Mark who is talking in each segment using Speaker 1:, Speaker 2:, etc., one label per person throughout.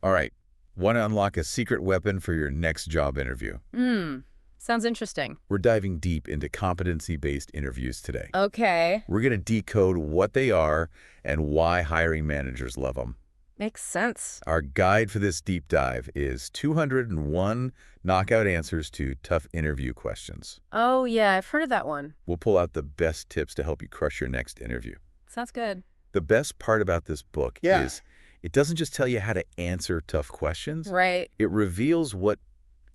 Speaker 1: All right. Want to unlock a secret weapon for your next job interview?
Speaker 2: Sounds interesting.
Speaker 1: We're diving deep into competency-based interviews today.
Speaker 2: Okay.
Speaker 1: We're going to decode what they are and why hiring managers love them.
Speaker 2: Makes sense.
Speaker 1: Our guide for this deep dive is 201 knockout answers to tough interview questions.
Speaker 2: Oh, yeah, I've heard of that one.
Speaker 1: We'll pull out the best tips to help you crush your next interview.
Speaker 2: Sounds good.
Speaker 1: The best part about this book is it doesn't just tell you how to answer tough questions.
Speaker 2: Right.
Speaker 1: It reveals what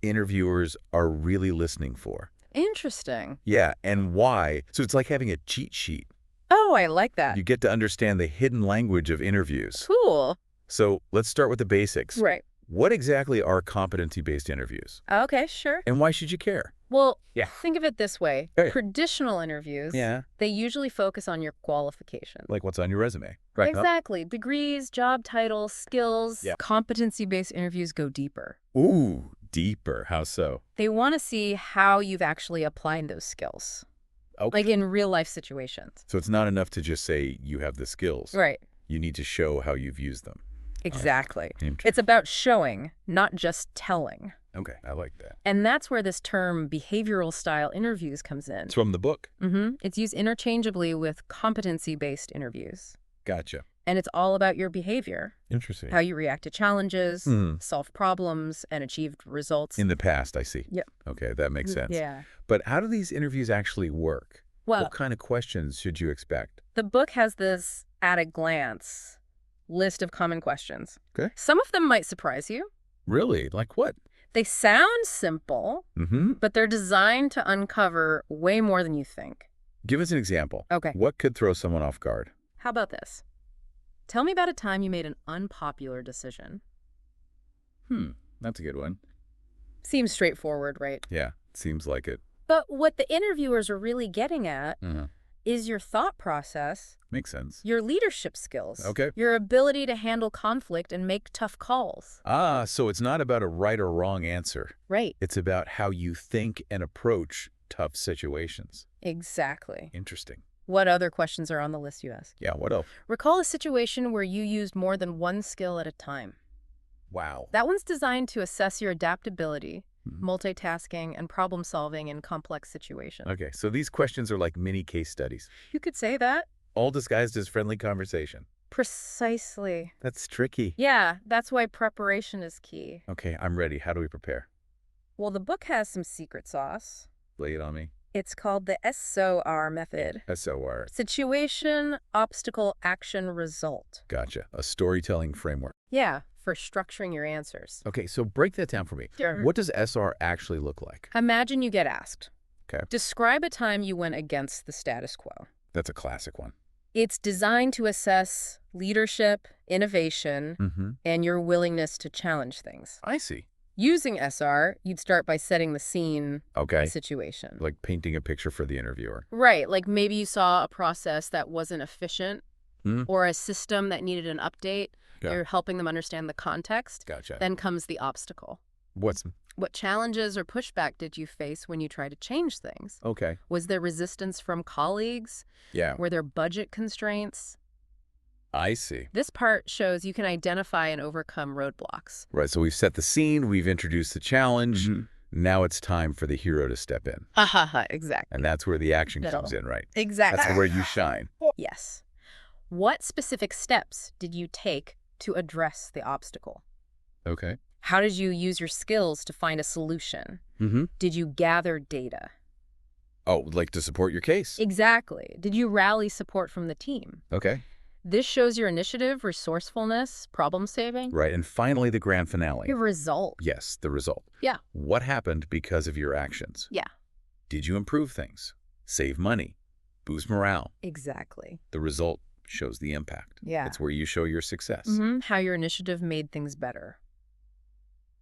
Speaker 1: interviewers are really listening for.
Speaker 2: Interesting.
Speaker 1: Yeah, and why. So it's like having a cheat sheet.
Speaker 2: Oh, I like that.
Speaker 1: You get to understand the hidden language of interviews.
Speaker 2: Cool.
Speaker 1: So let's start with the basics.
Speaker 2: Right.
Speaker 1: What exactly are competency-based interviews?
Speaker 2: Okay, sure.
Speaker 1: And why should you care?
Speaker 2: Well,
Speaker 1: Yeah.
Speaker 2: think of it this way.
Speaker 1: Okay.
Speaker 2: Traditional interviews, they usually focus on your qualifications.
Speaker 1: Like what's on your resume. Right.
Speaker 2: Exactly. Degrees, job titles, skills.
Speaker 1: Yeah.
Speaker 2: Competency-based interviews go deeper.
Speaker 1: Ooh, deeper. How so?
Speaker 2: They want to see how you've actually applied those skills,
Speaker 1: Okay.
Speaker 2: like in real-life situations.
Speaker 1: So it's not enough to just say you have the skills.
Speaker 2: Right.
Speaker 1: You need to show how you've used them.
Speaker 2: Exactly.
Speaker 1: Interesting.
Speaker 2: It's about showing, not just telling.
Speaker 1: Okay, I like that.
Speaker 2: And that's where this term behavioral style interviews comes in.
Speaker 1: It's from the book.
Speaker 2: It's used interchangeably with competency-based interviews.
Speaker 1: Gotcha.
Speaker 2: And it's all about your behavior,
Speaker 1: Interesting.
Speaker 2: how you react to challenges, solve problems, and achieve results.
Speaker 1: In the past, I see.
Speaker 2: Yep.
Speaker 1: Okay, that makes sense.
Speaker 2: Yeah.
Speaker 1: But how do these interviews actually work?
Speaker 2: Well,
Speaker 1: What kind of questions should you expect?
Speaker 2: the book has this at-a-glance list of common questions.
Speaker 1: Okay.
Speaker 2: Some of them might surprise you.
Speaker 1: Really? Like what?
Speaker 2: They sound simple,
Speaker 1: Mm-hmm.
Speaker 2: but they're designed to uncover way more than you think.
Speaker 1: Give us an example.
Speaker 2: Okay.
Speaker 1: What could throw someone off guard?
Speaker 2: How about this? Tell me about a time you made an unpopular decision.
Speaker 1: That's a good one.
Speaker 2: Seems straightforward, right?
Speaker 1: Yeah, seems like it.
Speaker 2: But what the interviewers are really getting at
Speaker 1: Uh-huh.
Speaker 2: is your thought process,
Speaker 1: Makes sense.
Speaker 2: your leadership skills,
Speaker 1: Okay.
Speaker 2: your ability to handle conflict and make tough calls.
Speaker 1: Ah, so it's not about a right or wrong answer.
Speaker 2: Right.
Speaker 1: It's about how you think and approach tough situations.
Speaker 2: Exactly.
Speaker 1: Interesting.
Speaker 2: What other questions are on the list, you ask?
Speaker 1: Yeah, what else?
Speaker 2: Recall a situation where you used more than one skill at a time.
Speaker 1: Wow.
Speaker 2: That one's designed to assess your adaptability,
Speaker 1: Mhm.
Speaker 2: multitasking, and problem-solving in complex situations.
Speaker 1: Okay, so these questions are like mini case studies,
Speaker 2: You could say that.
Speaker 1: all disguised as friendly conversation.
Speaker 2: Precisely.
Speaker 1: That's tricky.
Speaker 2: Yeah, that's why preparation is key.
Speaker 1: Okay, I'm ready. How do we prepare?
Speaker 2: Well, the book has some secret sauce.
Speaker 1: Lay it on me.
Speaker 2: It's called the SOR method.
Speaker 1: SOR.
Speaker 2: Situation, obstacle, action, result.
Speaker 1: Gotcha. A storytelling framework.
Speaker 2: Yeah, for structuring your answers.
Speaker 1: Okay, so break that down for me.
Speaker 2: Sure.
Speaker 1: What does SR actually look like?
Speaker 2: Imagine you get asked.
Speaker 1: Okay.
Speaker 2: Describe a time you went against the status quo.
Speaker 1: That's a classic one.
Speaker 2: It's designed to assess leadership, innovation,
Speaker 1: Mm-hmm.
Speaker 2: and your willingness to challenge things.
Speaker 1: I see.
Speaker 2: Using SR, you'd start by setting the scene
Speaker 1: Okay.
Speaker 2: situation.
Speaker 1: Like painting a picture for the interviewer.
Speaker 2: Right, like maybe you saw a process that wasn't efficient
Speaker 1: Mhm.
Speaker 2: or a system that needed an update.
Speaker 1: Yeah.
Speaker 2: You're helping them understand the context.
Speaker 1: Gotcha.
Speaker 2: Then comes the obstacle.
Speaker 1: What's...
Speaker 2: What challenges or pushback did you face when you tried to change things?
Speaker 1: Okay.
Speaker 2: Was there resistance from colleagues?
Speaker 1: Yeah,
Speaker 2: Were there budget constraints?
Speaker 1: I see.
Speaker 2: This part shows you can identify and overcome roadblocks.
Speaker 1: Right, so we've set the scene, we've introduced the challenge. Now it's time for the hero to step in.
Speaker 2: Exactly.
Speaker 1: And that's where the action
Speaker 2: That'll-
Speaker 1: comes in, right?
Speaker 2: Exactly.
Speaker 1: That's where you shine.
Speaker 2: Yes. What specific steps did you take to address the obstacle?
Speaker 1: Okay.
Speaker 2: How did you use your skills to find a solution?
Speaker 1: Mm-hmm.
Speaker 2: Did you gather data?
Speaker 1: Oh, like to support your case.
Speaker 2: Exactly. Did you rally support from the team?
Speaker 1: Okay.
Speaker 2: This shows your initiative, resourcefulness, problem saving.
Speaker 1: Right, and finally the grand finale.
Speaker 2: Your result.
Speaker 1: Yes, the result.
Speaker 2: Yeah.
Speaker 1: What happened because of your actions?
Speaker 2: Yeah.
Speaker 1: Did you improve things? Save money? Boost morale?
Speaker 2: Exactly.
Speaker 1: The result shows the impact.
Speaker 2: Yeah.
Speaker 1: It's where you show your success.
Speaker 2: How your initiative made things better.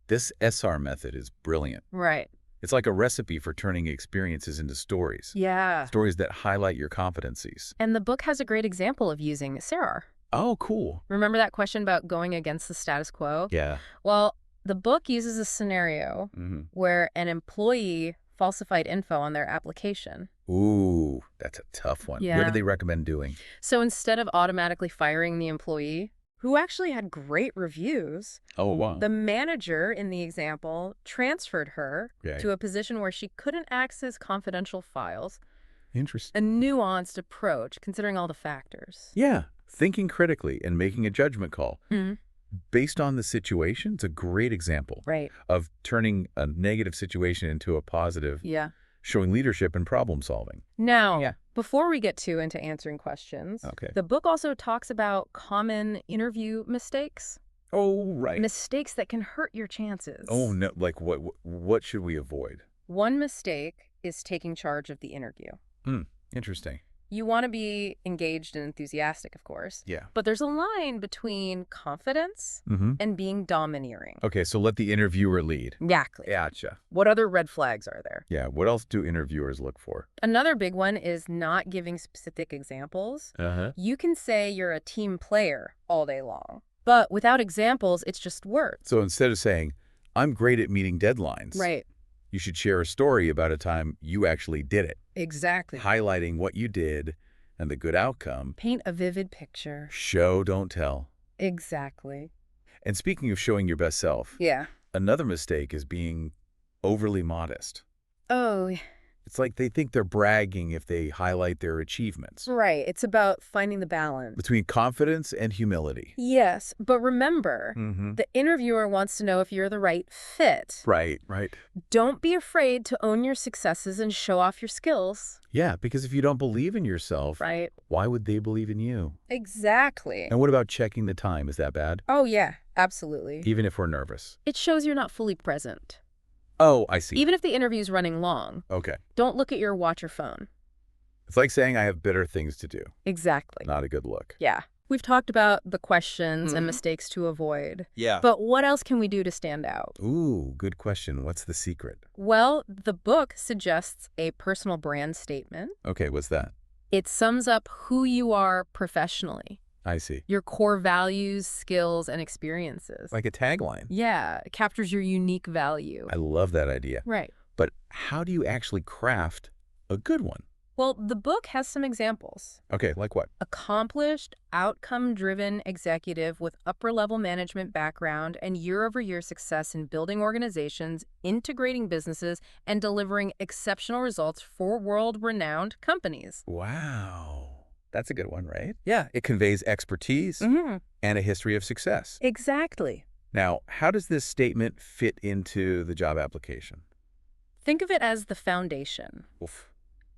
Speaker 1: This SR method is brilliant.
Speaker 2: Right.
Speaker 1: It's like a recipe for turning experiences into stories.
Speaker 2: Yeah.
Speaker 1: Stories that highlight your competencies.
Speaker 2: And the book has a great example of using SAR.
Speaker 1: Oh, cool.
Speaker 2: Remember that question about going against the status quo?
Speaker 1: Yeah.
Speaker 2: Well, the book uses a scenario where an employee falsified info on their application.
Speaker 1: Ooh, that's a tough one.
Speaker 2: Yeah.
Speaker 1: What do they recommend doing?
Speaker 2: So instead of automatically firing the employee, who actually had great reviews.
Speaker 1: Oh, wow.
Speaker 2: The manager in the example transferred her
Speaker 1: Okay.
Speaker 2: to a position where she couldn't access confidential files.
Speaker 1: Interesting.
Speaker 2: A nuanced approach, considering all the factors.
Speaker 1: Yeah, thinking critically and making a judgment call.
Speaker 2: Mhm.
Speaker 1: Based on the situation, it's a great example
Speaker 2: Right.
Speaker 1: of turning a negative situation into a positive,
Speaker 2: Yeah.
Speaker 1: showing leadership and problem solving.
Speaker 2: Now,
Speaker 1: Yeah.
Speaker 2: before we get into answering questions,
Speaker 1: Okay.
Speaker 2: the book also talks about common interview mistakes.
Speaker 1: Oh, right.
Speaker 2: Mistakes that can hurt your chances.
Speaker 1: Oh, no. Like, what should we avoid?
Speaker 2: One mistake is taking charge of the interview.
Speaker 1: Interesting.
Speaker 2: You want to be engaged and enthusiastic, of course.
Speaker 1: Yeah.
Speaker 2: But there's a line between confidence and being domineering.
Speaker 1: Okay, so let the interviewer lead.
Speaker 2: Exactly.
Speaker 1: Gotcha.
Speaker 2: What other red flags are there?
Speaker 1: Yeah, what else do interviewers look for?
Speaker 2: Another big one is not giving specific examples. You can say you're a team player all day long, but without examples, it's just words.
Speaker 1: So instead of saying, I'm great at meeting deadlines,
Speaker 2: Right.
Speaker 1: you should share a story about a time you actually did it,
Speaker 2: Exactly.
Speaker 1: highlighting what you did and the good outcome.
Speaker 2: Paint a vivid picture.
Speaker 1: Show, don't tell.
Speaker 2: Exactly.
Speaker 1: And speaking of showing your best self,
Speaker 2: Yeah.
Speaker 1: another mistake is being overly modest.
Speaker 2: Oh,
Speaker 1: It's like they think they're bragging if they highlight their achievements.
Speaker 2: right. It's about finding the balance.
Speaker 1: Between confidence and humility.
Speaker 2: Yes, but remember, the interviewer wants to know if you're the right fit.
Speaker 1: Right.
Speaker 2: Don't be afraid to own your successes and show off your skills.
Speaker 1: Yeah, because if you don't believe in yourself,
Speaker 2: Right.
Speaker 1: why would they believe in you?
Speaker 2: Exactly.
Speaker 1: And what about checking the time? Is that bad?
Speaker 2: Oh, yeah, absolutely.
Speaker 1: Even if we're nervous.
Speaker 2: It shows you're not fully present.
Speaker 1: Oh, I see.
Speaker 2: Even if the interview's running long,
Speaker 1: Okay.
Speaker 2: don't look at your watch or phone.
Speaker 1: It's like saying I have better things to do.
Speaker 2: Exactly.
Speaker 1: Not a good look.
Speaker 2: Yeah. We've talked about the questions and mistakes to avoid.
Speaker 1: Yeah.
Speaker 2: But what else can we do to stand out?
Speaker 1: Ooh, good question. What's the secret?
Speaker 2: Well, the book suggests a personal brand statement.
Speaker 1: Okay, what's that?
Speaker 2: It sums up who you are professionally,
Speaker 1: I see.
Speaker 2: your core values, skills, and experiences.
Speaker 1: Like a tagline.
Speaker 2: Yeah, it captures your unique value.
Speaker 1: I love that idea.
Speaker 2: Right.
Speaker 1: But how do you actually craft a good one?
Speaker 2: Well, the book has some examples.
Speaker 1: Okay, like what?
Speaker 2: Accomplished, outcome-driven executive with upper-level management background and year-over-year success in building organizations, integrating businesses, and delivering exceptional results for world-renowned companies.
Speaker 1: Wow. That's a good one, right? Yeah, it conveys expertise and a history of success.
Speaker 2: Exactly.
Speaker 1: Now, how does this statement fit into the job application?
Speaker 2: Think of it as the foundation.
Speaker 1: Oof.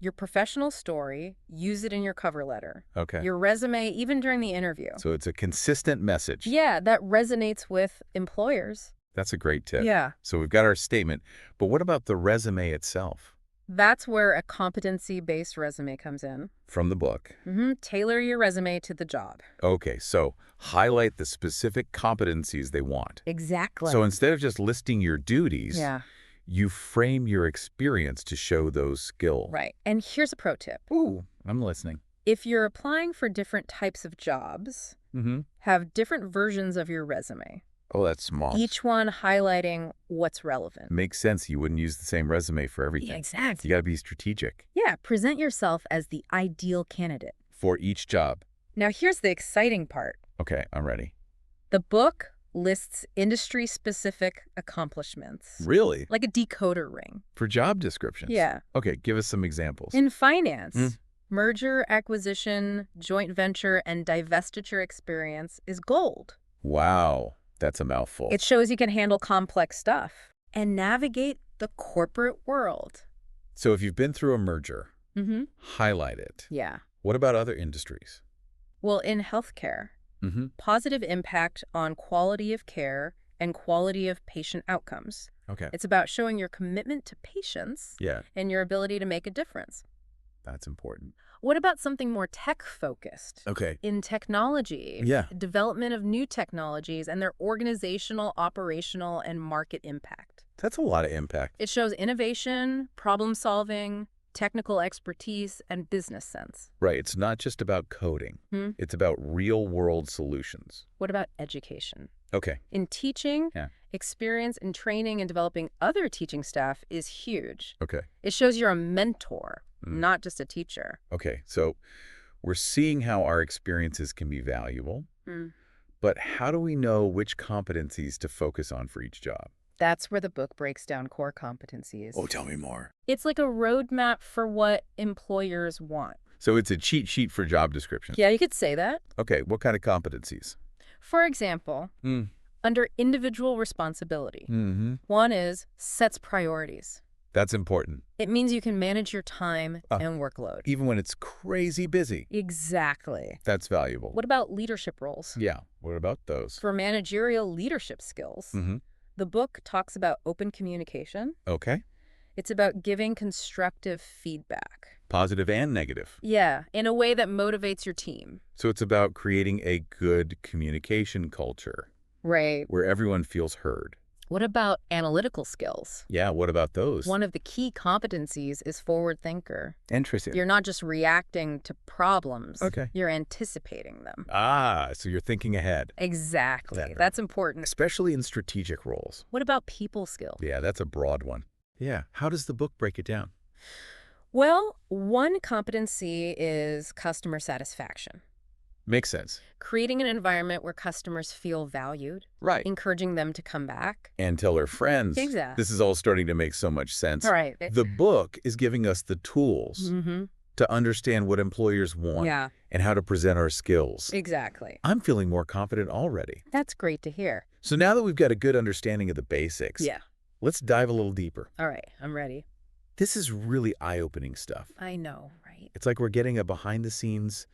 Speaker 2: Your professional story, use it in your cover letter.
Speaker 1: Okay.
Speaker 2: Your resume, even during the interview.
Speaker 1: So it's a consistent message.
Speaker 2: Yeah, that resonates with employers.
Speaker 1: That's a great tip.
Speaker 2: Yeah.
Speaker 1: So we've got our statement, but what about the resume itself?
Speaker 2: That's where a competency-based resume comes in.
Speaker 1: From the book.
Speaker 2: Tailor your resume to the job.
Speaker 1: Okay, so highlight the specific competencies they want.
Speaker 2: Exactly.
Speaker 1: So instead of just listing your duties,
Speaker 2: Yeah.
Speaker 1: you frame your experience to show those skills.
Speaker 2: Right. And here's a pro tip.
Speaker 1: Ooh, I'm listening.
Speaker 2: If you're applying for different types of jobs, have different versions of your resume.
Speaker 1: Oh, that's smart.
Speaker 2: Each one highlighting what's relevant.
Speaker 1: Makes sense. You wouldn't use the same resume for everything.
Speaker 2: Yeah, exactly.
Speaker 1: You got to be strategic
Speaker 2: Yeah, present yourself as the ideal candidate.
Speaker 1: for each job.
Speaker 2: Now, here's the exciting part.
Speaker 1: Okay, I'm ready.
Speaker 2: The book lists industry-specific accomplishments.
Speaker 1: Really?
Speaker 2: Like a decoder ring.
Speaker 1: For job descriptions?
Speaker 2: Yeah.
Speaker 1: Okay, give us some examples.
Speaker 2: In finance, merger, acquisition, joint venture, and divestiture experience is gold.
Speaker 1: Wow, that's a mouthful.
Speaker 2: It shows you can handle complex stuff and navigate the corporate world.
Speaker 1: So if you've been through a merger, highlight it.
Speaker 2: Yeah.
Speaker 1: What about other industries?
Speaker 2: Well, in healthcare, positive impact on quality of care and quality of patient outcomes.
Speaker 1: Okay.
Speaker 2: It's about showing your commitment to patients
Speaker 1: Yeah,
Speaker 2: and your ability to make a difference.
Speaker 1: that's important.
Speaker 2: What about something more tech-focused?
Speaker 1: Okay.
Speaker 2: In technology,
Speaker 1: Yeah.
Speaker 2: development of new technologies and their organizational, operational, and market impact.
Speaker 1: That's a lot of impact.
Speaker 2: It shows innovation, problem-solving, technical expertise, and business sense.
Speaker 1: Right, it's not just about coding. It's about real-world solutions.
Speaker 2: What about education?
Speaker 1: Okay.
Speaker 2: In teaching,
Speaker 1: Yeah.
Speaker 2: experience in training and developing other teaching staff is huge.
Speaker 1: Okay.
Speaker 2: It shows you're a mentor, not just a teacher.
Speaker 1: Okay, so we're seeing how our experiences can be valuable, But how do we know which competencies to focus on for each job?
Speaker 2: That's where the book breaks down core competencies.
Speaker 1: Oh, tell me more.
Speaker 2: It's like a roadmap for what employers want.
Speaker 1: So it's a cheat sheet for job descriptions.
Speaker 2: Yeah, you could say that.
Speaker 1: Okay, what kind of competencies?
Speaker 2: For example, under individual responsibility, one is sets priorities.
Speaker 1: That's important.
Speaker 2: It means you can manage your time and workload.
Speaker 1: Even when it's crazy busy.
Speaker 2: Exactly.
Speaker 1: That's valuable.
Speaker 2: What about leadership roles?
Speaker 1: Yeah, what about those?
Speaker 2: For managerial leadership skills, the book talks about open communication.
Speaker 1: Okay.
Speaker 2: It's about giving constructive feedback.
Speaker 1: Positive and negative.
Speaker 2: Yeah, in a way that motivates your team.
Speaker 1: So it's about creating a good communication culture.
Speaker 2: Right.
Speaker 1: Where everyone feels heard.
Speaker 2: What about analytical skills?
Speaker 1: Yeah, what about those?
Speaker 2: One of the key competencies is forward thinker.
Speaker 1: Interesting.
Speaker 2: You're not just reacting to problems.
Speaker 1: Okay.
Speaker 2: You're anticipating them.
Speaker 1: So you're thinking ahead.
Speaker 2: Exactly. That's important.
Speaker 1: Especially in strategic roles.
Speaker 2: What about people skills?
Speaker 1: Yeah, that's a broad one. Yeah, how does the book break it down?
Speaker 2: Well, one competency is customer satisfaction.
Speaker 1: Makes sense.
Speaker 2: Creating an environment where customers feel valued.
Speaker 1: Right.
Speaker 2: Encouraging them to come back.
Speaker 1: And tell their friends.
Speaker 2: Exactly.
Speaker 1: This is all starting to make so much sense.
Speaker 2: Right.
Speaker 1: The book is giving us the tools to understand what employers want and how to present our skills.
Speaker 2: Exactly.
Speaker 1: I'm feeling more confident already.
Speaker 2: That's great to hear.
Speaker 1: So now that we've got a good understanding of the basics, let's dive a little deeper.
Speaker 2: All right, I'm ready.
Speaker 1: This is really eye-opening stuff.
Speaker 2: I know, right?
Speaker 1: It's like we're getting a behind-the-scenes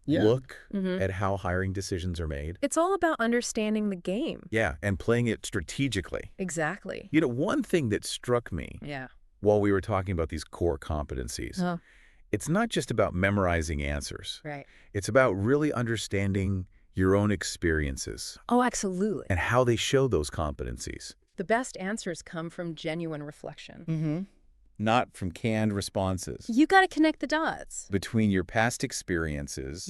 Speaker 1: look at how hiring decisions are made.
Speaker 2: It's all about understanding the game.
Speaker 1: Yeah, and playing it strategically.
Speaker 2: Exactly.
Speaker 1: You know, one thing that struck me while we were talking about these core competencies, it's not just about memorizing answers.
Speaker 2: Right.
Speaker 1: It's about really understanding your own experiences.
Speaker 2: Oh, absolutely.
Speaker 1: And how they show those competencies.
Speaker 2: The best answers come from genuine reflection.
Speaker 1: Not from canned responses.
Speaker 2: You got to connect the dots.
Speaker 1: Between your past experiences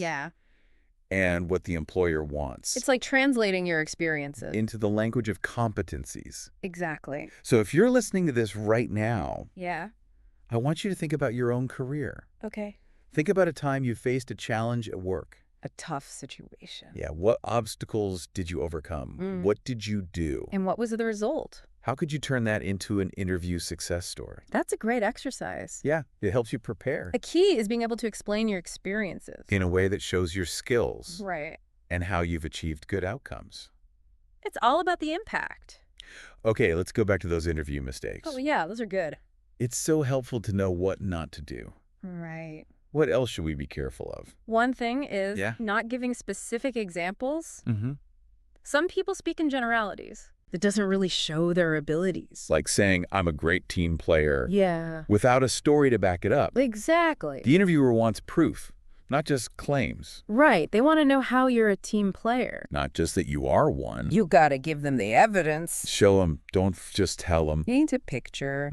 Speaker 1: and what the employer wants.
Speaker 2: It's like translating your experiences
Speaker 1: into the language of competencies.
Speaker 2: Exactly.
Speaker 1: So if you're listening to this right now,
Speaker 2: I
Speaker 1: want you to think about your own career.
Speaker 2: Okay.
Speaker 1: Think about a time you faced a challenge at work.
Speaker 2: A tough situation.
Speaker 1: Yeah, what obstacles did you overcome? What did you do?
Speaker 2: And what was the result?
Speaker 1: How could you turn that into an interview success story?
Speaker 2: That's a great exercise.
Speaker 1: Yeah, it helps you prepare.
Speaker 2: A key is being able to explain your experiences.
Speaker 1: In a way that shows your skills.
Speaker 2: Right.
Speaker 1: And how you've achieved good outcomes.
Speaker 2: It's all about the impact.
Speaker 1: Okay, let's go back to those interview mistakes.
Speaker 2: Oh, yeah, those are good.
Speaker 1: It's so helpful to know what not to do.
Speaker 2: Right.
Speaker 1: What else should we be careful of?
Speaker 2: One thing is not giving specific examples. Some people speak in generalities. That doesn't really show their abilities.
Speaker 1: Like saying, I'm a great team player.
Speaker 2: Yeah.
Speaker 1: Without a story to back it up.
Speaker 2: Exactly.
Speaker 1: The interviewer wants proof, not just claims.
Speaker 2: Right. They want to know how you're a team player.
Speaker 1: Not just that you are one.
Speaker 2: You got to give them the evidence.
Speaker 1: Show them, don't just tell them.
Speaker 2: Paint a picture.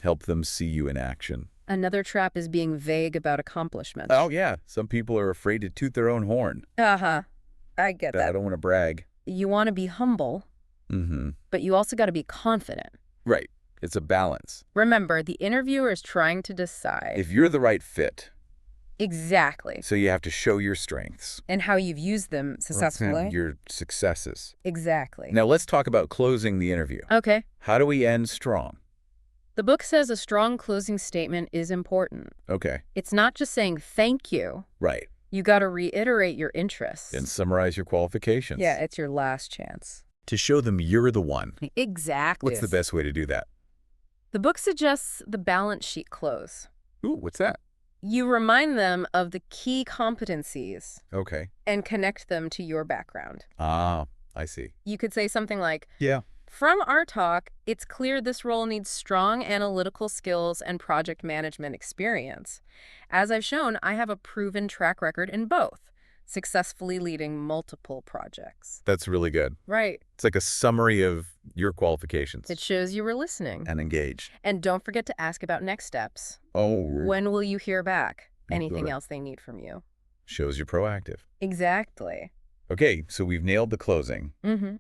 Speaker 1: Help them see you in action.
Speaker 2: Another trap is being vague about accomplishments.
Speaker 1: Oh, yeah. Some people are afraid to toot their own horn.
Speaker 2: I get that.
Speaker 1: I don't want to brag.
Speaker 2: You want to be humble. But you also got to be confident.
Speaker 1: Right. It's a balance.
Speaker 2: Remember, the interviewer is trying to decide
Speaker 1: if you're the right fit.
Speaker 2: Exactly.
Speaker 1: So you have to show your strengths.
Speaker 2: And how you've used them successfully.
Speaker 1: Your successes.
Speaker 2: Exactly.
Speaker 1: Now let's talk about closing the interview.
Speaker 2: Okay.
Speaker 1: How do we end strong?
Speaker 2: The book says a strong closing statement is important.
Speaker 1: Okay.
Speaker 2: It's not just saying thank you.
Speaker 1: Right.
Speaker 2: You got to reiterate your interests.
Speaker 1: And summarize your qualifications.
Speaker 2: Yeah, it's your last chance.
Speaker 1: To show them you're the one.
Speaker 2: Exactly.
Speaker 1: What's the best way to do that?
Speaker 2: The book suggests the balance sheet close.
Speaker 1: Ooh, what's that?
Speaker 2: You remind them of the key competencies.
Speaker 1: Okay.
Speaker 2: And connect them to your background.
Speaker 1: Ah, I see.
Speaker 2: You could say something like,
Speaker 1: yeah.
Speaker 2: From our talk, it's clear this role needs strong analytical skills and project management experience. As I've shown, I have a proven track record in both. Successfully leading multiple projects.
Speaker 1: That's really good.
Speaker 2: Right.
Speaker 1: It's like a summary of your qualifications.
Speaker 2: It shows you were listening.
Speaker 1: And engaged.
Speaker 2: And don't forget to ask about next steps.
Speaker 1: Oh.
Speaker 2: When will you hear back? Anything else they need from you.
Speaker 1: Shows you're proactive.
Speaker 2: Exactly.
Speaker 1: Okay, so we've nailed the closing.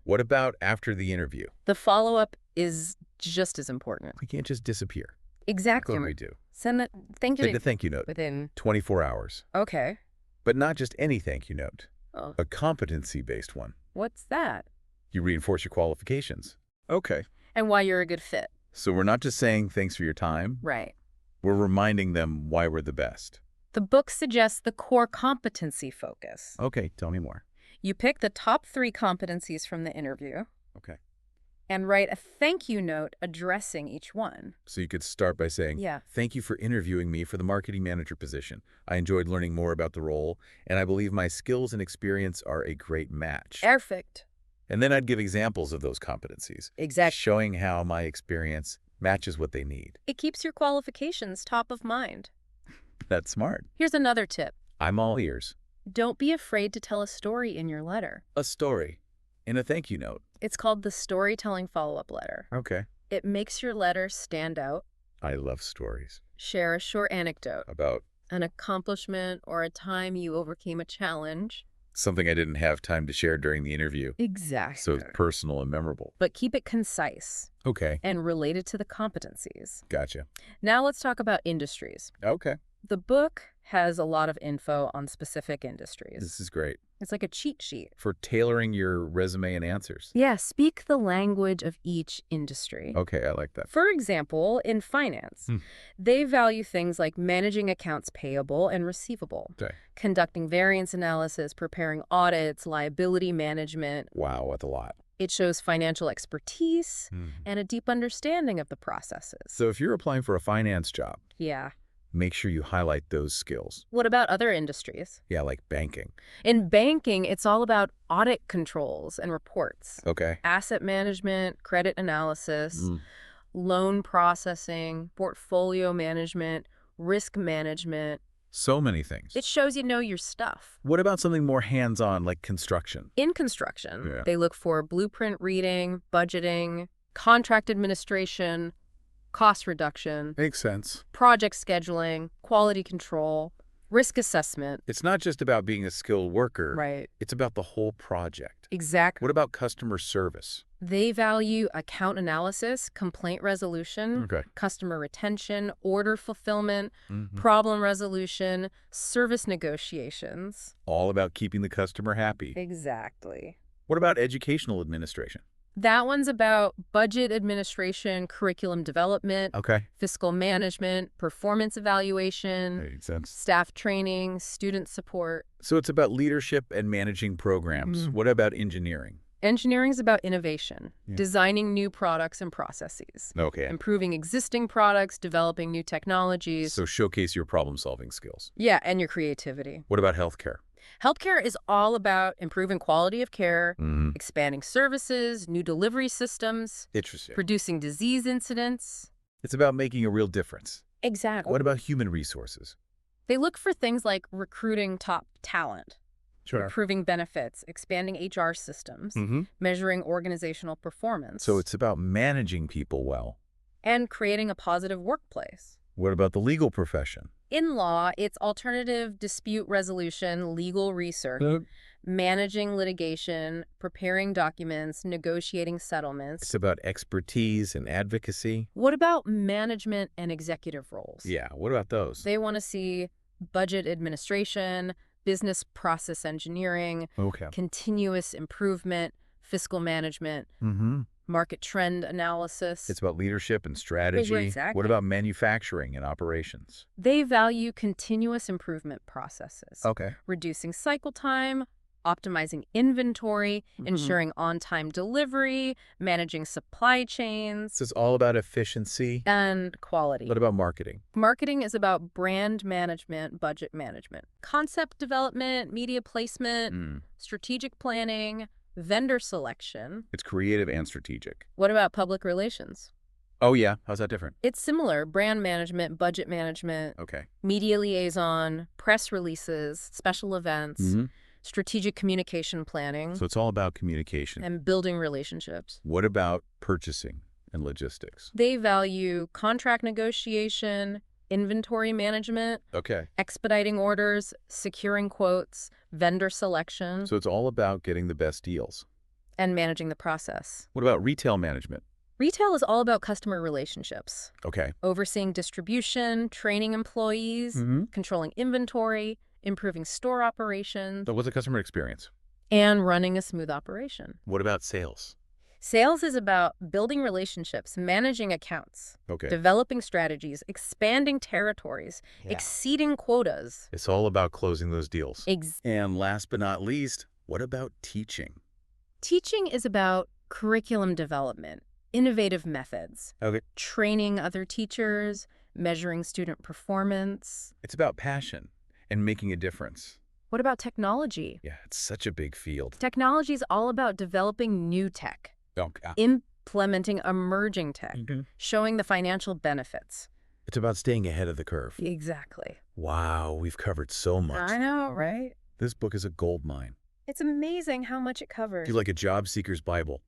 Speaker 1: What about after the interview?
Speaker 2: The follow-up is just as important.
Speaker 1: We can't just disappear.
Speaker 2: Exactly.
Speaker 1: What do we do?
Speaker 2: Send a thank you
Speaker 1: note.
Speaker 2: Within
Speaker 1: 24 hours.
Speaker 2: Okay.
Speaker 1: But not just any thank you note.
Speaker 2: Oh.
Speaker 1: A competency-based one.
Speaker 2: What's that?
Speaker 1: You reinforce your qualifications. Okay.
Speaker 2: And why you're a good fit.
Speaker 1: So we're not just saying thanks for your time.
Speaker 2: Right.
Speaker 1: We're reminding them why we're the best.
Speaker 2: The book suggests the core competency focus.
Speaker 1: Okay, tell me more.
Speaker 2: You pick the top 3 competencies from the interview.
Speaker 1: Okay.
Speaker 2: And write a thank you note addressing each one.
Speaker 1: So you could start by saying,
Speaker 2: Yeah.
Speaker 1: Thank you for interviewing me for the marketing manager position. I enjoyed learning more about the role, and I believe my skills and experience are a great match.
Speaker 2: Perfect.
Speaker 1: And then I'd give examples of those competencies.
Speaker 2: Exactly.
Speaker 1: Showing how my experience matches what they need.
Speaker 2: It keeps your qualifications top of mind.
Speaker 1: That's smart.
Speaker 2: Here's another tip.
Speaker 1: I'm all ears.
Speaker 2: Don't be afraid to tell a story in your letter.
Speaker 1: A story. In a thank you note.
Speaker 2: It's called the storytelling follow-up letter.
Speaker 1: Okay.
Speaker 2: It makes your letter stand out.
Speaker 1: I love stories.
Speaker 2: Share a short anecdote.
Speaker 1: About?
Speaker 2: An accomplishment or a time you overcame a challenge.
Speaker 1: Something I didn't have time to share during the interview.
Speaker 2: Exactly.
Speaker 1: So it's personal and memorable.
Speaker 2: But keep it concise.
Speaker 1: Okay.
Speaker 2: And related to the competencies.
Speaker 1: Gotcha.
Speaker 2: Now let's talk about industries.
Speaker 1: Okay.
Speaker 2: The book has a lot of info on specific industries.
Speaker 1: This is great.
Speaker 2: It's like a cheat sheet.
Speaker 1: For tailoring your resume and answers.
Speaker 2: Yeah, speak the language of each industry.
Speaker 1: Okay, I like that.
Speaker 2: For example, in finance, they value things like managing accounts payable and receivable, conducting variance analysis, preparing audits, liability management.
Speaker 1: Wow, that's a lot.
Speaker 2: It shows financial expertise and a deep understanding of the processes.
Speaker 1: So if you're applying for a finance job,
Speaker 2: yeah,
Speaker 1: make sure you highlight those skills.
Speaker 2: What about other industries?
Speaker 1: Yeah, like banking.
Speaker 2: In banking, it's all about audit controls and reports.
Speaker 1: Okay.
Speaker 2: Asset management, credit analysis, loan processing, portfolio management, risk management.
Speaker 1: So many things.
Speaker 2: It shows you know your stuff.
Speaker 1: What about something more hands-on, like construction?
Speaker 2: In construction, they look for blueprint reading, budgeting, contract administration, cost reduction.
Speaker 1: Makes sense.
Speaker 2: Project scheduling, quality control, risk assessment.
Speaker 1: It's not just about being a skilled worker.
Speaker 2: Right.
Speaker 1: It's about the whole project.
Speaker 2: Exactly.
Speaker 1: What about customer service?
Speaker 2: They value account analysis, complaint resolution, customer retention, order fulfillment, problem resolution, service negotiations.
Speaker 1: All about keeping the customer happy.
Speaker 2: Exactly.
Speaker 1: What about educational administration?
Speaker 2: That one's about budget administration, curriculum development, fiscal management, performance evaluation,
Speaker 1: Makes sense.
Speaker 2: staff training, student support.
Speaker 1: So it's about leadership and managing programs. What about engineering?
Speaker 2: Engineering's about innovation, designing new products and processes. Improving existing products, developing new technologies.
Speaker 1: So showcase your problem-solving skills.
Speaker 2: Yeah, and your creativity.
Speaker 1: What about healthcare?
Speaker 2: Healthcare is all about improving quality of care, expanding services, new delivery systems, reducing disease incidents.
Speaker 1: It's about making a real difference.
Speaker 2: Exactly.
Speaker 1: What about human resources?
Speaker 2: They look for things like recruiting top talent, improving benefits, expanding HR systems, measuring organizational performance.
Speaker 1: So it's about managing people well.
Speaker 2: And creating a positive workplace.
Speaker 1: What about the legal profession?
Speaker 2: In law, it's alternative dispute resolution, legal research, managing litigation, preparing documents, negotiating settlements.
Speaker 1: It's about expertise and advocacy.
Speaker 2: What about management and executive roles?
Speaker 1: Yeah, what about those?
Speaker 2: They want to see budget administration, business process engineering, continuous improvement, fiscal management, market trend analysis.
Speaker 1: It's about leadership and strategy.
Speaker 2: Exactly.
Speaker 1: What about manufacturing and operations?
Speaker 2: They value continuous improvement processes. Reducing cycle time, optimizing inventory, ensuring on-time delivery, managing supply chains.
Speaker 1: So it's all about efficiency
Speaker 2: and quality.
Speaker 1: What about marketing?
Speaker 2: Marketing is about brand management, budget management, concept development, media placement, strategic planning, vendor selection.
Speaker 1: It's creative and strategic.
Speaker 2: What about public relations?
Speaker 1: Oh, yeah. How's that different?
Speaker 2: It's similar. Brand management, budget management, media liaison, press releases, special events, strategic communication planning.
Speaker 1: So it's all about communication.
Speaker 2: And building relationships.
Speaker 1: What about purchasing and logistics?
Speaker 2: They value contract negotiation, inventory management, expediting orders, securing quotes, vendor selection.
Speaker 1: So it's all about getting the best deals.
Speaker 2: And managing the process.
Speaker 1: What about retail management?
Speaker 2: Retail is all about customer relationships. Overseeing distribution, training employees, controlling inventory, improving store operations.
Speaker 1: So what's the customer experience?
Speaker 2: and running a smooth operation.
Speaker 1: What about sales?
Speaker 2: Sales is about building relationships, managing accounts, developing strategies, expanding territories, exceeding quotas.
Speaker 1: It's all about closing those deals. And last but not least, what about teaching?
Speaker 2: Teaching is about curriculum development, innovative methods, training other teachers, measuring student performance.
Speaker 1: It's about passion and making a difference.
Speaker 2: What about technology?
Speaker 1: Yeah, it's such a big field.
Speaker 2: Technology is all about developing new tech, implementing emerging tech, showing the financial benefits.
Speaker 1: It's about staying ahead of the curve.
Speaker 2: Exactly.
Speaker 1: Wow, we've covered so much.
Speaker 2: I know, right?
Speaker 1: This book is a gold mine.
Speaker 2: It's amazing how much it covers.
Speaker 1: It's like a job seeker's Bible.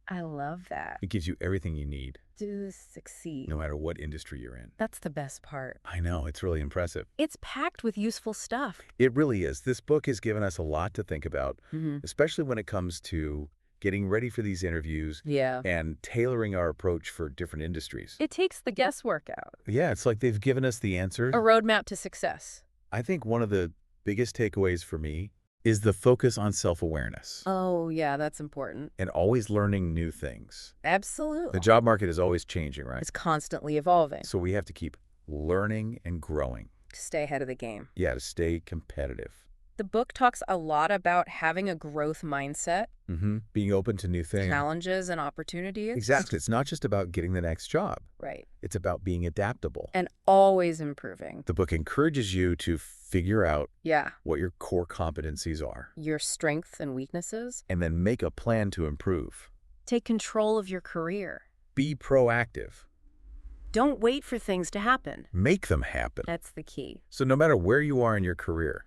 Speaker 2: I love that.
Speaker 1: It gives you everything you need
Speaker 2: To succeed.
Speaker 1: no matter what industry you're in.
Speaker 2: That's the best part.
Speaker 1: I know, it's really impressive.
Speaker 2: It's packed with useful stuff.
Speaker 1: It really is. This book has given us a lot to think about, especially when it comes to getting ready for these interviews and tailoring our approach for different industries.
Speaker 2: It takes the guesswork out.
Speaker 1: Yeah, it's like they've given us the answers.
Speaker 2: A roadmap to success.
Speaker 1: I think one of the biggest takeaways for me is the focus on self-awareness.
Speaker 2: Oh, yeah, that's important.
Speaker 1: And always learning new things.
Speaker 2: Absolutely.
Speaker 1: The job market is always changing, right?
Speaker 2: It's constantly evolving.
Speaker 1: So we have to keep learning and growing.
Speaker 2: To stay ahead of the game.
Speaker 1: Yeah, to stay competitive.
Speaker 2: The book talks a lot about having a growth mindset.
Speaker 1: Being open to new things.
Speaker 2: Challenges and opportunities.
Speaker 1: Exactly. It's not just about getting the next job.
Speaker 2: Right.
Speaker 1: It's about being adaptable.
Speaker 2: And always improving.
Speaker 1: The book encourages you to figure out
Speaker 2: Yeah.
Speaker 1: what your core competencies are.
Speaker 2: Your strengths and weaknesses.
Speaker 1: And then make a plan to improve.
Speaker 2: Take control of your career.
Speaker 1: Be proactive.
Speaker 2: Don't wait for things to happen.
Speaker 1: Make them happen.
Speaker 2: That's the key.
Speaker 1: So no matter where you are in your career,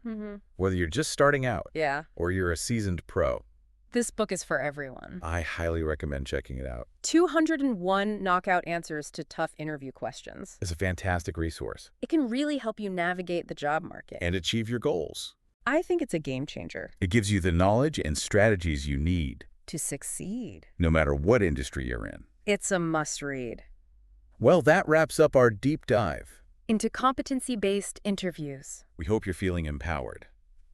Speaker 1: whether you're just starting out or you're a seasoned pro,
Speaker 2: this book is for everyone.
Speaker 1: I highly recommend checking it out.
Speaker 2: 201 knockout answers to tough interview questions.
Speaker 1: It's a fantastic resource.
Speaker 2: It can really help you navigate the job market.
Speaker 1: And achieve your goals.
Speaker 2: I think it's a game changer.
Speaker 1: It gives you the knowledge and strategies you need
Speaker 2: to succeed.
Speaker 1: No matter what industry you're in.
Speaker 2: It's a must-read.
Speaker 1: Well, that wraps up our deep dive
Speaker 2: into competency-based interviews.
Speaker 1: We hope you're feeling empowered.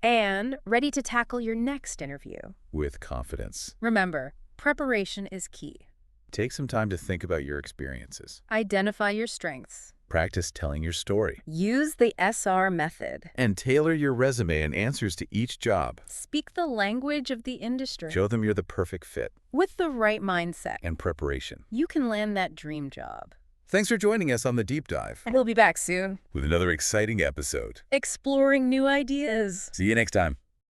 Speaker 2: And ready to tackle your next interview.
Speaker 1: With confidence.
Speaker 2: Remember, preparation is key.
Speaker 1: Take some time to think about your experiences.
Speaker 2: Identify your strengths.
Speaker 1: Practice telling your story.
Speaker 2: Use the SR method.
Speaker 1: And tailor your resume and answers to each job.
Speaker 2: Speak the language of the industry.
Speaker 1: Show them you're the perfect fit.
Speaker 2: With the right mindset.
Speaker 1: And preparation.
Speaker 2: You can land that dream job.
Speaker 1: Thanks for joining us on The Deep Dive.
Speaker 2: We'll be back soon.
Speaker 1: With another exciting episode.
Speaker 2: Exploring new ideas.
Speaker 1: See you next time.